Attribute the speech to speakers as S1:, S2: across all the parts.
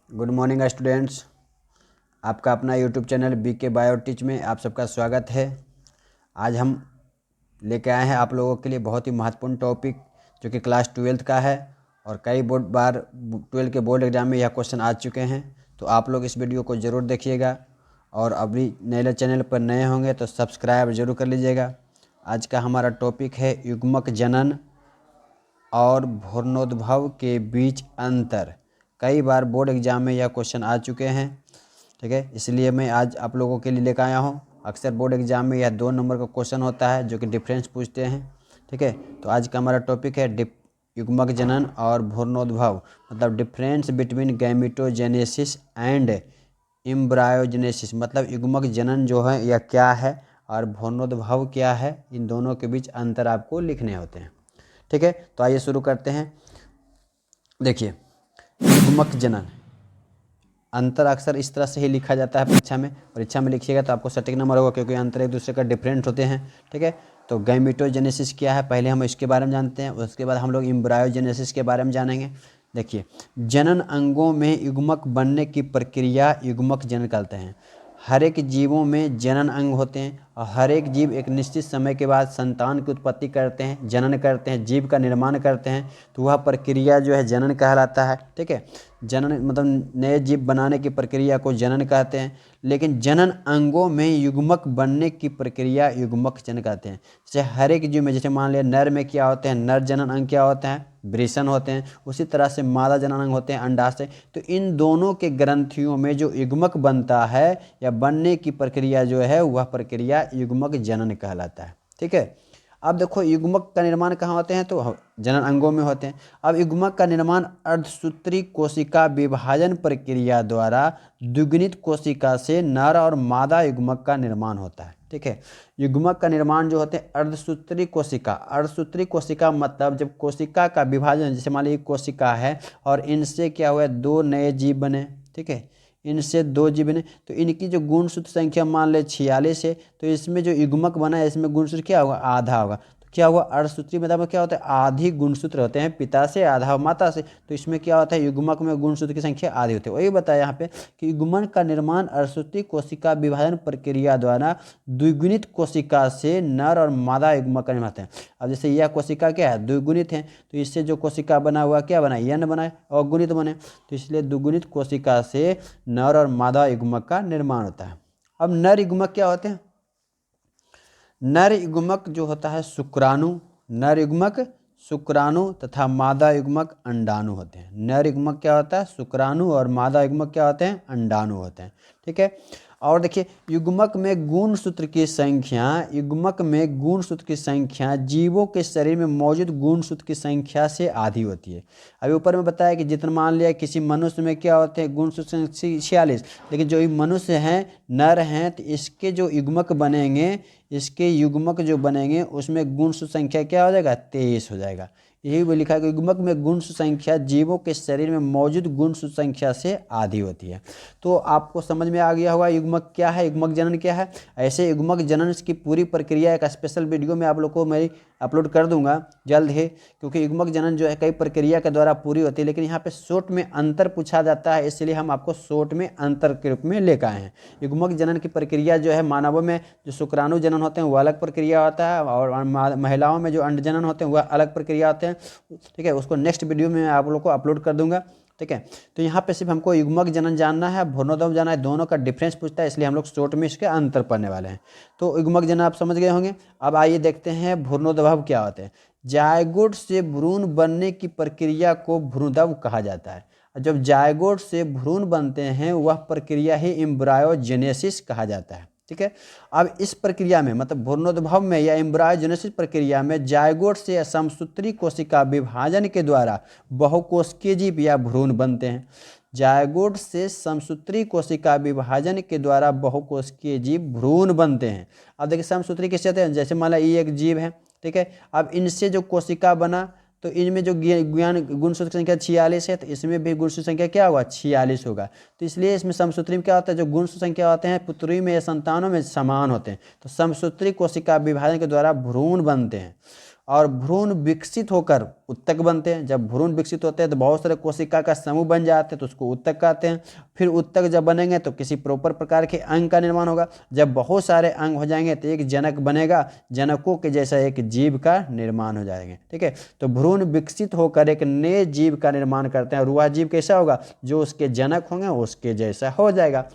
S1: Good morning students. आपका अपना YouTube channel BK bio teach में आप सबका स्वागत है। आज हम लेके आए हैं आप लोगों के लिए बहुत ही महत्वपूर्ण टॉपिक जो कि क्लास 12th का है और कई बार 12 के बोर्ड एग्जाम में यह क्वेश्चन आ चुके हैं। तो आप लोग इस वीडियो को ज़रूर देखिएगा और अभी नए चैनल पर नए होंगे तो सब्सक्राइब जरूर कर लीजिएगा। आज का हमारा टॉपिक है युग्मक जनन और भ्रूणोद्भव के बीच अंतर। कई बार बोर्ड एग्जाम में यह क्वेश्चन आ चुके हैं, ठीक है, इसलिए मैं आज आप लोगों के लिए लेकर आया हूँ। अक्सर बोर्ड एग्जाम में यह 2 नंबर का क्वेश्चन होता है जो कि डिफरेंस पूछते हैं, ठीक है। तो आज का हमारा टॉपिक है युग्मक जनन और भ्रूणोद्भव, मतलब डिफरेंस बिटवीन गैमेटोजेनेसिस एंड एम्ब्रायोजेनेसिस। मतलब युग्मक जनन जो है यह क्या है और भ्रूणोद्भव क्या है, इन दोनों के बीच अंतर आपको लिखने होते हैं, ठीक है। तो आइए शुरू करते हैं। देखिए, युग्मक जनन अंतर अक्सर इस तरह से ही लिखा जाता है परीक्षा में लिखिएगा तो आपको सटीक नंबर होगा, क्योंकि अंतर एक दूसरे का डिफरेंट होते हैं, ठीक है। तो गैमेटोजेनेसिस क्या है पहले हम इसके बारे में जानते हैं, उसके बाद हम लोग एम्ब्रायोजेनेसिस के बारे में जानेंगे। देखिए, जनन अंगों में युग्मक बनने की प्रक्रिया युग्मक जनन कहते हैं। हर एक जीवों में जनन अंग होते हैं और हर एक जीव एक निश्चित समय के बाद संतान की उत्पत्ति करते हैं, जनन करते हैं, जीव का निर्माण करते हैं। तो वह प्रक्रिया जो है जनन कहलाता है, ठीक है। जनन मतलब नए जीव बनाने की प्रक्रिया को जनन कहते हैं। लेकिन जनन अंगों में युग्मक बनने की प्रक्रिया युग्मक जनन कहते हैं। जैसे हर एक जीव में, जैसे मान लिया नर में क्या होते हैं, नर जनन अंग क्या होते हैं, वृषण होते हैं। उसी तरह से मादा जनन अंग होते हैं, अंडाशय। तो इन दोनों के ग्रंथियों में जो युग्मक बनता है या बनने की प्रक्रिया जो है वह प्रक्रिया युग्मक जनन कहलाता है, ठीक है। अब देखो, युग्मक का निर्माण कहाँ होते हैं, तो जनन अंगों में होते हैं। अब युग्मक का निर्माण अर्धसूत्री कोशिका विभाजन प्रक्रिया द्वारा द्विगुणित कोशिका से नर और मादा युग्मक का निर्माण होता है, ठीक है। युग्मक का निर्माण जो होते हैं अर्धसूत्री कोशिका मतलब जब कोशिका का विभाजन, जैसे मान लीजिए कोशिका है और इनसे क्या हुआ, 2 नए जीव बने, ठीक है। इनसे 2 जीव बने तो इनकी जो गुणसूत्र संख्या मान ले 46 है, तो इसमें जो युग्मक बना है इसमें गुणसूत्र क्या होगा, आधा होगा। तो क्या हुआ, अर्धसूत्री मतलब क्या होता है, आधी गुणसूत्र होते हैं, पिता से आधा माता से। तो इसमें क्या होता है, युग्मक में गुणसूत्र की संख्या आधी होती है। वही बताया यहाँ पे कि युग्मन का निर्माण अर्धसूत्री कोशिका विभाजन प्रक्रिया द्वारा द्विगुणित कोशिका से नर और मादा युग्मक का निर्माण होता है। अब जैसे यह कोशिका क्या है, द्विगुणित है, तो इससे जो कोशिका बना हुआ क्या बना, यन बना और गुणित बने, तो इसलिए द्विगुणित कोशिका से नर और मादा युग्मक का निर्माण होता है। अब नर युग्मक क्या होते हैं, नर युग्मक जो होता है शुक्राणु, नर युग्मक शुक्राणु तथा मादा युग्मक अंडाणु होते हैं। नर युग्मक क्या होता है, शुक्राणु, और मादा युग्मक क्या होते हैं, अंडाणु होते हैं, ठीक है। और देखिए, युग्मक में गुणसूत्र की संख्या जीवों के शरीर में मौजूद गुणसूत्र की संख्या से आधी होती है। अभी ऊपर में बताया कि जितना मान लिया किसी मनुष्य में क्या होते हैं, गुणसूत्र 46, लेकिन जो मनुष्य हैं, नर हैं, तो इसके जो युग्मक बनेंगे उसमें गुणसूत्र संख्या क्या हो जाएगा, 23 हो जाएगा। यही भी लिखा है कि युग्मक में गुणसूत्र संख्या जीवों के शरीर में मौजूद गुणसूत्र संख्या से आधी होती है। तो आपको समझ में आ गया होगा युग्मक क्या है, युग्मक जनन क्या है। ऐसे युग्मक जनन की पूरी प्रक्रिया एक स्पेशल वीडियो में आप लोग को मैं अपलोड कर दूंगा जल्द ही, क्योंकि युग्मक जनन जो है कई प्रक्रिया के द्वारा पूरी होती है, लेकिन यहाँ पे शॉर्ट में अंतर पूछा जाता है, इसलिए हम आपको शॉर्ट में अंतर के रूप में लेकर आए हैं। युग्मक जनन की प्रक्रिया जो है, मानवों में जो शुक्राणु जनन होते हैं वह अलग प्रक्रिया होता है, और महिलाओं में जो अंड जनन होते हैं वह अलग प्रक्रिया होते हैं, ठीक है। उसको नेक्स्ट वीडियो में आप लोग को अपलोड कर दूंगा, ठीक है। तो यहाँ पे सिर्फ हमको युग्मक जनन जानना है, भ्रूणोद्भव जानना है, दोनों का डिफरेंस पूछता है, इसलिए हम लोग शॉर्ट में इसके अंतर पढ़ने वाले हैं। तो युग्मक जनन आप समझ गए होंगे। अब आइए देखते हैं भ्रूणोद्भव क्या होते हैं। जायगोट से भ्रूण बनने की प्रक्रिया को भ्रूणोद्भव कहा जाता है। जब जायगोट से भ्रूण बनते हैं वह प्रक्रिया ही एम्ब्रायोजेनेसिस कहा जाता है, ठीक है। अब इस प्रक्रिया में, मतलब भ्रूणोद्भव में या एम्ब्रायोजेनेसिस प्रक्रिया में जायगोट से समसूत्री कोशिका विभाजन के द्वारा बहुकोशिकीय जीव या भ्रूण बनते हैं। जायगोट से समसूत्री कोशिका विभाजन के द्वारा बहुकोशिकीय जीव भ्रूण बनते हैं। अब देखिए, समसूत्री किससे होते हैं, जैसे मान लो ये एक जीव है, ठीक है। अब इनसे जो कोशिका बना तो इनमें जो गुणसूत्र की संख्या 46 है, तो इसमें भी गुणसूत्र संख्या क्या होगा, 46 होगा। तो इसलिए इसमें समसूत्री में क्या होता है, जो गुणसूत्र संख्या होते हैं पुत्री में या संतानों में समान होते हैं, तो समसूत्री कोशिका विभाजन के द्वारा भ्रूण बनते हैं। और भ्रूण विकसित होकर उत्तक बनते हैं। जब भ्रूण विकसित होते हैं तो बहुत सारे कोशिका का समूह बन जाते हैं, तो उसको उत्तक कहते हैं। फिर उत्तक जब बनेंगे तो किसी प्रॉपर प्रकार के अंग का निर्माण होगा। जब बहुत सारे अंग हो जाएंगे तो एक जनक बनेगा, जनकों के जैसा एक जीव का निर्माण हो जाएंगे। ठीक है, तो भ्रूण विकसित होकर एक नए जीव का निर्माण करते हैं और वह जीव कैसा होगा, जो उसके जनक होंगे उसके जैसा हो जाएगा।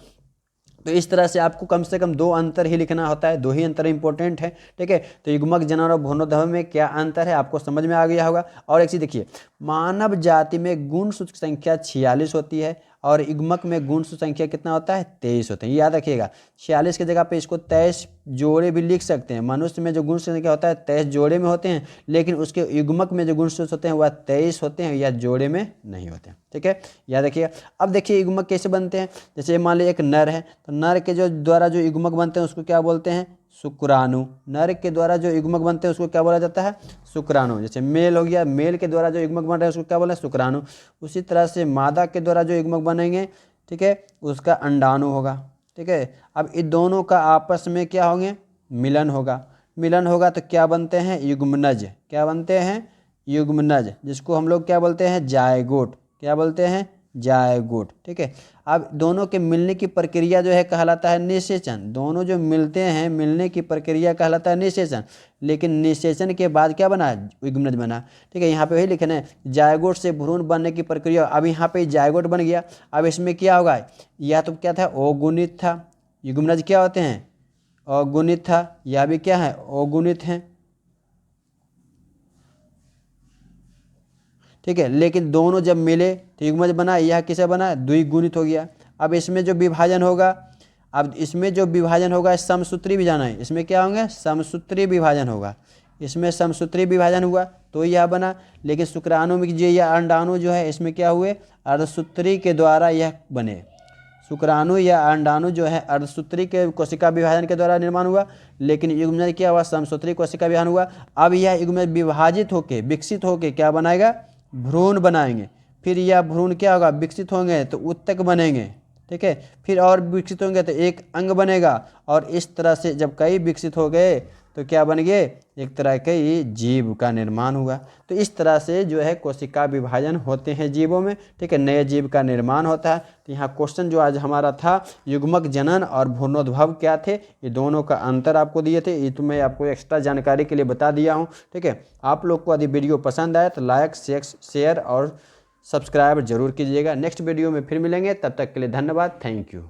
S1: तो इस तरह से आपको कम से कम 2 अंतर ही लिखना होता है, 2 ही अंतर इंपॉर्टेंट है। ठीक है, तो युग्मक जनन और भ्रूणोद्भव में क्या अंतर है आपको समझ में आ गया होगा। और एक चीज देखिए, मानव जाति में गुणसूत्र संख्या 46 होती है और युग्मक में गुणसूत्र संख्या कितना होता है, 23 होते हैं। याद रखिएगा, 46 की जगह पे इसको 23 जोड़े भी लिख सकते हैं। मनुष्य में जो गुणसूत्र संख्या होता है 23 जोड़े में होते हैं, लेकिन उसके युग्मक में जो गुणसूत्र होते हैं वह 23 होते हैं या जोड़े में नहीं होते हैं। ठीक है, याद रखिएगा। अब देखिए युग्मक कैसे बनते हैं। जैसे मान लीजिए एक नर है, तो नर के जो द्वारा जो युग्मक बनते हैं उसको क्या बोलते हैं, शुक्राणु। नर के द्वारा जो युग्मक बनते हैं उसको क्या बोला जाता है, शुक्राणु। जैसे मेल हो गया, मेल के द्वारा जो युग्मक बन रहा है उसको क्या बोला है, शुक्राणु। उसी तरह से मादा के द्वारा जो युग्मक बनेंगे, ठीक है, उसका अंडाणु होगा। ठीक है, अब इन दोनों का आपस में क्या होंगे, मिलन होगा। मिलन होगा तो क्या बनते हैं, युग्मनज। क्या बनते हैं, युग्मनज, जिसको हम लोग क्या बोलते हैं, जायगोट। क्या बोलते हैं, जायगोट। ठीक है, अब दोनों के मिलने की प्रक्रिया जो है कहलाता है निषेचन। दोनों जो मिलते हैं, मिलने की प्रक्रिया कहलाता है निषेचन, लेकिन निषेचन के बाद क्या बना, युग्मनज बना। ठीक है, यहाँ पे वही लिखना है, जायगोट से भ्रूण बनने की प्रक्रिया। अब यहाँ पे जायगोट बन गया, अब इसमें क्या होगा, यह तो क्या था, अगुणित था। युग्मनज क्या होते हैं, अगुणित था। यह भी क्या है, अगुणित है। ठीक है, लेकिन दोनों जब मिले तो युग्मज बना, यह किसे बना, द्विगुणित हो गया। अब इसमें जो विभाजन होगा, अब इसमें जो विभाजन होगा समसूत्री विभाजन है। इसमें क्या होंगे, समसूत्री विभाजन होगा। इसमें समसूत्री विभाजन हुआ तो यह बना, लेकिन शुक्राणु में जो यह अंडाणु जो है इसमें क्या हुए, अर्धसूत्री के द्वारा यह बने। शुक्राणु या अंडाणु जो है अर्धसूत्री के कोशिका विभाजन के द्वारा निर्माण हुआ, लेकिन युग्मज क्या हुआ, समसूत्री कोशिका विभाजन हुआ। अब यह युग्मज विभाजित होके, विकसित होके क्या बनाएगा, भ्रूण बनाएंगे। फिर यह भ्रूण क्या होगा, विकसित होंगे तो उत्तक बनेंगे। ठीक है, फिर और विकसित होंगे तो एक अंग बनेगा, और इस तरह से जब कई विकसित हो गए तो क्या बन गए, एक तरह के जीव का निर्माण हुआ। तो इस तरह से जो है कोशिका विभाजन होते हैं जीवों में। ठीक है, नए जीव का निर्माण होता है। तो यहाँ क्वेश्चन जो आज हमारा था, युग्मक जनन और भ्रूणोद्भव क्या थे, ये दोनों का अंतर आपको दिए थे। ये तो मैं आपको एक्स्ट्रा जानकारी के लिए बता दिया हूँ। ठीक है, आप लोग को यदि वीडियो पसंद आए तो लाइक, शेयर और सब्सक्राइब जरूर कीजिएगा। नेक्स्ट वीडियो में फिर मिलेंगे, तब तक के लिए धन्यवाद, थैंक यू।